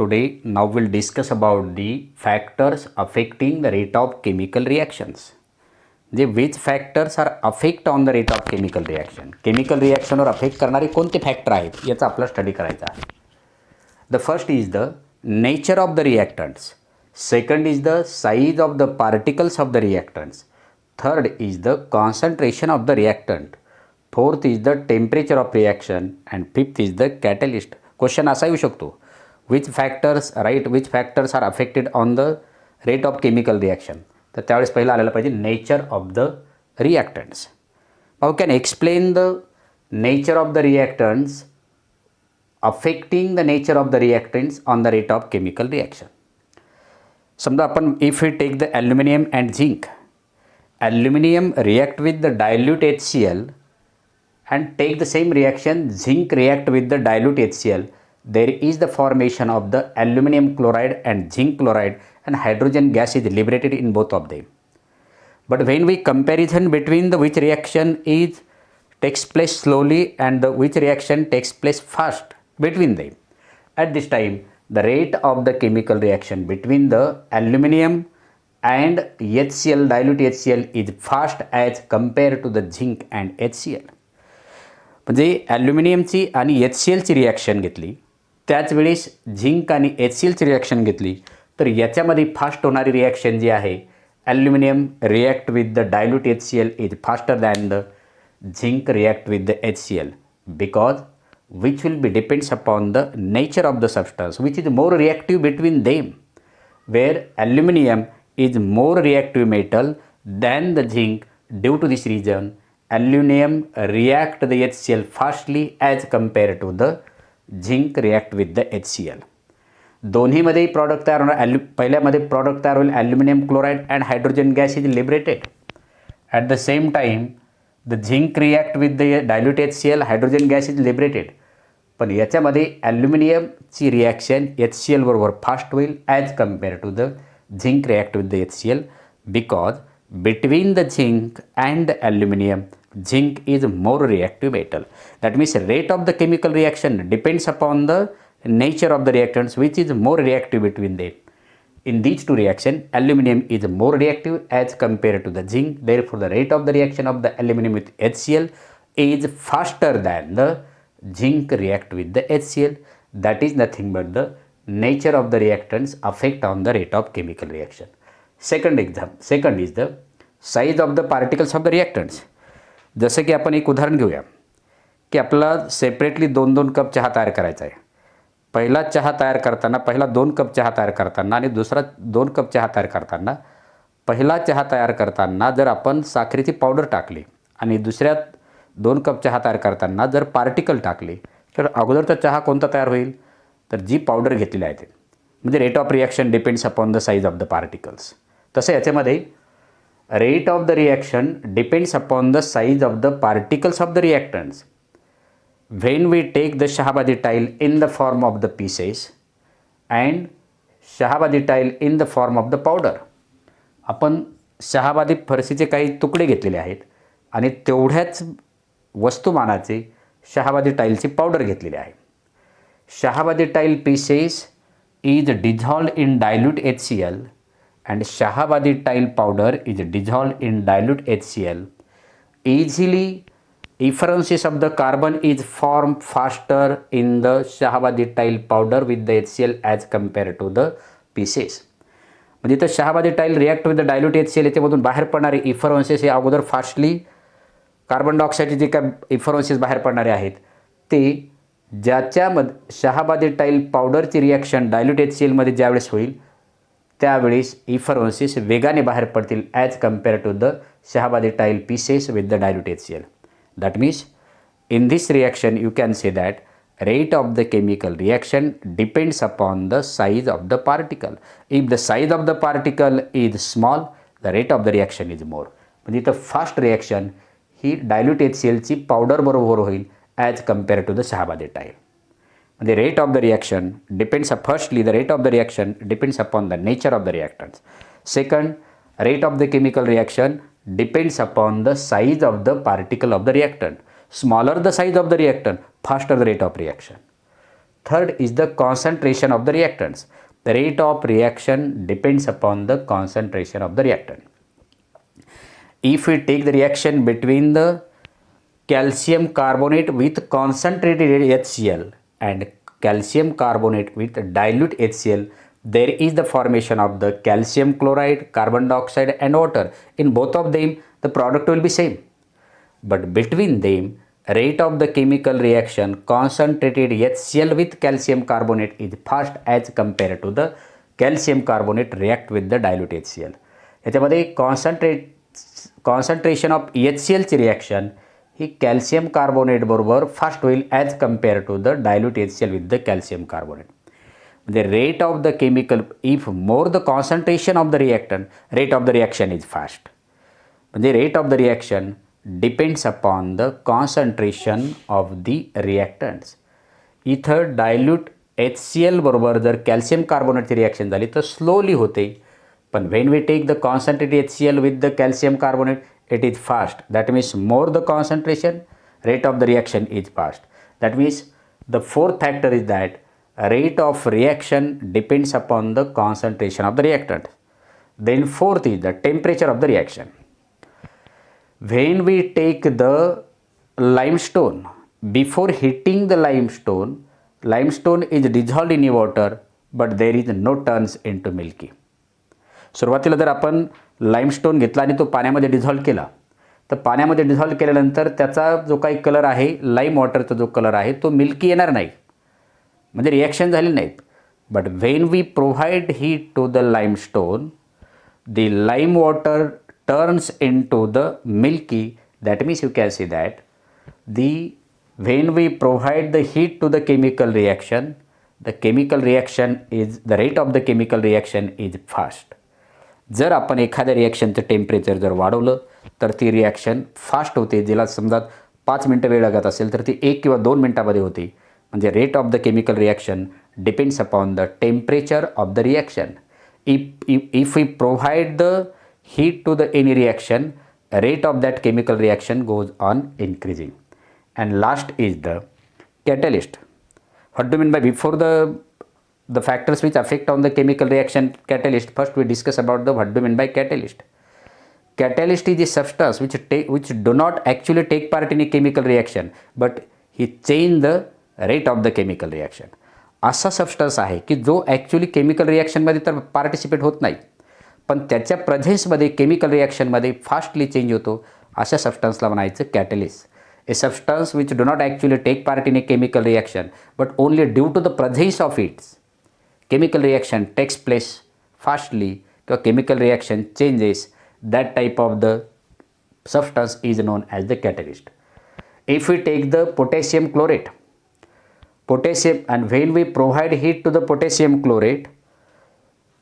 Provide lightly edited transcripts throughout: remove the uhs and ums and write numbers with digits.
today. Now we'll discuss about the factors affecting the rate of chemical reactions. Which factors are affect on the rate of chemical reaction. Chemical reaction or affect करणारे कोणते factor आहेत याचा आपला study करायचा आहे. The first is the nature of the reactants. Second is the size of the particles of the reactants. Third is the concentration of the reactant. Fourth is the temperature of reaction and fifth is the catalyst. Question असा येऊ शकतो, which factors are affected on the rate of chemical reaction. तर त्यावेळेस पहिला आलेला पाहिजे nature of the reactants. Now we can explain the nature of the reactants affecting the nature of the reactants on the rate of chemical reaction. समजा आपण if we take the aluminum and zinc, aluminum react with the dilute HCl and take the same reaction, zinc react with the dilute HCl, there is the formation of the aluminum chloride and zinc chloride and hydrogen gas is liberated in both of them. But when we comparison between the which reaction takes place slowly and the which reaction takes place fast between them, at this time the rate of the chemical reaction between the aluminum and HCl, dilute HCl is fast as compared to the zinc and HCl. म्हणजे ॲल्युमिनियमची आणि HClची reaction घेतली, त्याच वेळेस zinc आणि HClची reaction घेतली तर याच्यामध्ये fast होणारी रिॲक्शन जी आहे, aluminium react with the dilute HCl is faster than the zinc react with the HCl because which will be depends upon the nature of the substance which is more reactive between them, where aluminum is more reactive metal than the zinc. Due to this reason aluminum react the HCl fastly as compared to the zinc react with the HCl. दोन्हीमध्ये product तयार होणार. पहिल्यामध्ये product तयार होईल aluminium chloride and hydrogen gas is liberated. At the same time the zinc react with the dilute HCl, hydrogen gas is liberated. पण याच्यामध्ये ॲल्युमिनियमची reaction HCl बरोबर फास्ट होईल as compare to the zinc react with the HCl because between the zinc and the aluminum, zinc is more reactive metal. That means rate of the chemical reaction depends upon the nature of the reactants which is more reactive between them. In these two reactions, aluminum is more reactive as compared to the zinc. Therefore, the rate of the reaction of the aluminum with HCl is faster than the zinc react with the HCl. That is nothing but the nature of the reactants affect on the rate of chemical reaction. Second is the size of the particles of the reactants. जसं की आपण एक उदाहरण घेऊया की आपल्याला separately 2-2 cup चहा तयार करायचा आहे. पहिला 2 कप चहा तयार करताना आणि दुसरा 2 कप चहा तयार करताना, पहिला चहा तयार करताना जर आपण साखरेची पावडर टाकली आणि दुसऱ्या 2 कप चहा तयार करताना जर पार्टिकल टाकले तर अगोदरचा चहा कोणता तयार होईल, तर जी पावडर घेतलेली आहे ते. म्हणजे rate of reaction depends upon the size of the particles. तसं याच्यामध्ये rate of the reaction depends upon the size of the particles of the reactants. When we take the Shahabadi tile in the form of the pieces and Shahabadi tile in the form of the powder. आपण शहाबादी फरशीचे काही तुकडे घेतलेले आहेत आणि तेवढ्याच वस्तुमानाचे Shahabadi टाईलची powder घेतलेली आहे. Shahabadi tile pieces is dissolved in dilute HCl and Shahabadi tile powder is dissolved in dilute HCl. Easily efferences of the carbon is formed faster in the Shahabadi tile powder with the HCl as compared to the pieces. म्हणजे तर Shahabadi tile react with the dilute HCl याच्यामधून बाहेर पडणारे इफरन्सेस हे अगोदर fastly carbon डायऑक्साईडचे जे काय इफरन्सेस बाहेर पडणारे आहेत ते ज्याच्यामध्ये शहाबादी टाईल पावडरची रिॲक्शन डायल्यूट HClमध्ये ज्यावेळेस होईल त्यावेळेस इफरन्सेस वेगाने बाहेर पडतील as compare to the Shahabadi tile pieces with the dilute HCl. That means in this reaction you can say that rate of the chemical reaction depends upon the size of the particle. If the size of the particle is small the rate of the reaction is more. म्हणजे इथं fast reaction ही dilute HClची powder बरोबर होईल as compared to the Shahabadi tile. The rate of the reaction depends the rate of the reaction depends upon the nature of the reactants. Second, rate of the chemical reaction depends upon the size of the particle of the reactant. Smaller the size of the reactant, faster the rate of reaction. Third is the concentration of the reactants. The rate of reaction depends upon the concentration of the reactant. If we take the reaction between the calcium carbonate with concentrated HCl and calcium carbonate with dilute HCl, there is the formation of the calcium chloride, carbon dioxide and water. In both of them, the product will be same. But between them, rate of the chemical reaction concentrated HCl with calcium carbonate is fast as compared to the calcium carbonate react with the dilute HCl. याच्यामध्ये concentration of HClची reaction ही calcium carbonate बरोबर fast होईल as compare to the dilute HCl with the calcium carbonate. The rate of the chemical, if more the concentration of the reactant, rate of the reaction is fast. The rate of the reaction depends upon the concentration of the reactants. इथं dilute HCl बरोबर जर calcium कार्बोनेटची reaction झाली तर slowly होते, पण when we take the concentrated HCl with the calcium carbonate, it is fast. That means more the concentration, rate of the reaction is fast. That means the fourth factor is that rate of reaction depends upon the concentration of the reactant. Then fourth is the temperature of the reaction. When we take the limestone, before heating the limestone is dissolved in water, but there is no turns into milky. सुरुवातीला जर आपण limestone घेतला आणि तो पाण्यामध्ये dissolve केला, तर पाण्यामध्ये डिझॉल्व केल्यानंतर त्याचा जो काही कलर आहे, लाईम वॉटरचा जो कलर आहे तो मिल्की येणार नाही, म्हणजे रिॲक्शन झाली नाहीत. But when we provide heat to the limestone, the lime water turns into the milky. That means you can see that when we provide the heat to the chemical reaction, the chemical reaction is, the rate of the chemical reaction is fast. जर आपण एखाद्या रिॲक्शनचं temperature जर वाढवलं तर ती reaction fast होते. जिला समजा 5 मिनटं वेळ लागत असेल तर ती 1 किंवा 2 मिनटामध्ये होते. म्हणजे rate of the chemical reaction depends upon the temperature of the reaction. If we provide the heat to the any reaction, rate of that chemical reaction goes on increasing. And last is the catalyst. What do you mean by before the factors which affect on the chemical reaction catalyst? First we discuss about the what do you mean by catalyst. Catalyst is a substance which do not actually take part in a chemical reaction, but he change the rate of the chemical reaction. असा substance आहे की जो actually chemical रिॲक्शनमध्ये तर participate होत नाही, पण त्याच्या प्रेझेन्समध्ये केमिकल रिॲक्शनमध्ये फास्टली चेंज होतो. अशा सबस्टन्सला म्हणायचं catalyst. A substance which do not actually take part in a chemical reaction, but only due to the presence of its chemical reaction takes place fastly किंवा chemical reaction changes, that type of the substance is known as the catalyst. If we take the potassium chlorate, potassium, and when we provide heat to the potassium chlorate,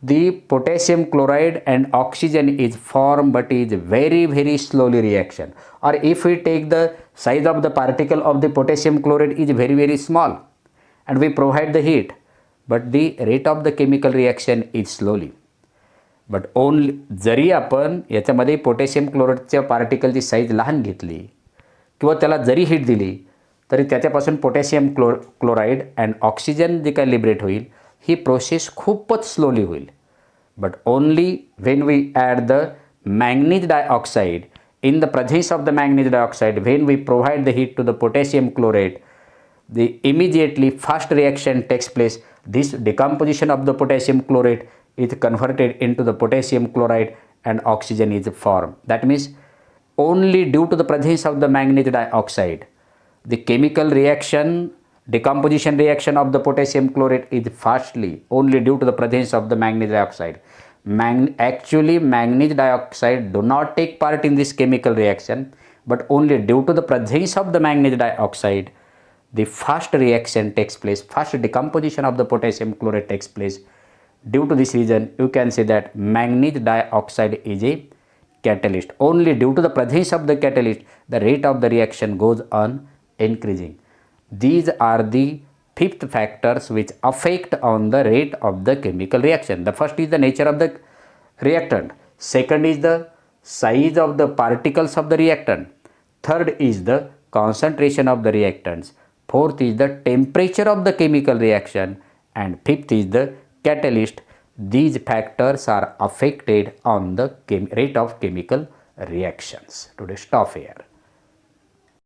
the potassium chloride and oxygen is formed, but is very slowly reaction. Or if we take the size of the particle of the potassium chlorate is very small and we provide the heat, but the rate of the chemical reaction is slowly. But only जरी आपण याच्यामध्ये potassium क्लोराईडच्या पार्टिकलची size लहान घेतली किंवा त्याला जरी heat दिली तरी त्याच्यापासून potassium chloride and oxygen जे काय लिबरेट होईल, ही प्रोसेस खूपच स्लोली होईल. But only when we add the manganese dioxide, in the presence of the manganese dioxide, when we provide the heat to the potassium chloride, the immediately fast reaction takes place. This decomposition of the potassium chloride is converted into the potassium chloride and oxygen is form. That means only due to the presence of the manganese dioxide, the chemical reaction, decomposition reaction of the potassium chlorate is fastly only due to the presence of the manganese dioxide. Actually manganese dioxide do not take part in this chemical reaction, but only due to the presence of the manganese dioxide, the fast reaction takes place, fast decomposition of the potassium chlorate takes place. Due to this reason, you can say that manganese dioxide is a catalyst. Only due to the presence of the catalyst, the rate of the reaction goes on increasing. These are the fifth factors which affect on the rate of the chemical reaction. The first is the nature of the reactant. Second is the size of the particles of the reactant. Third is the concentration of the reactants. fourth is the temperature of the chemical reaction, and fifth is the catalyst. These factors are affected on the rate of chemical reactions. Today stop here.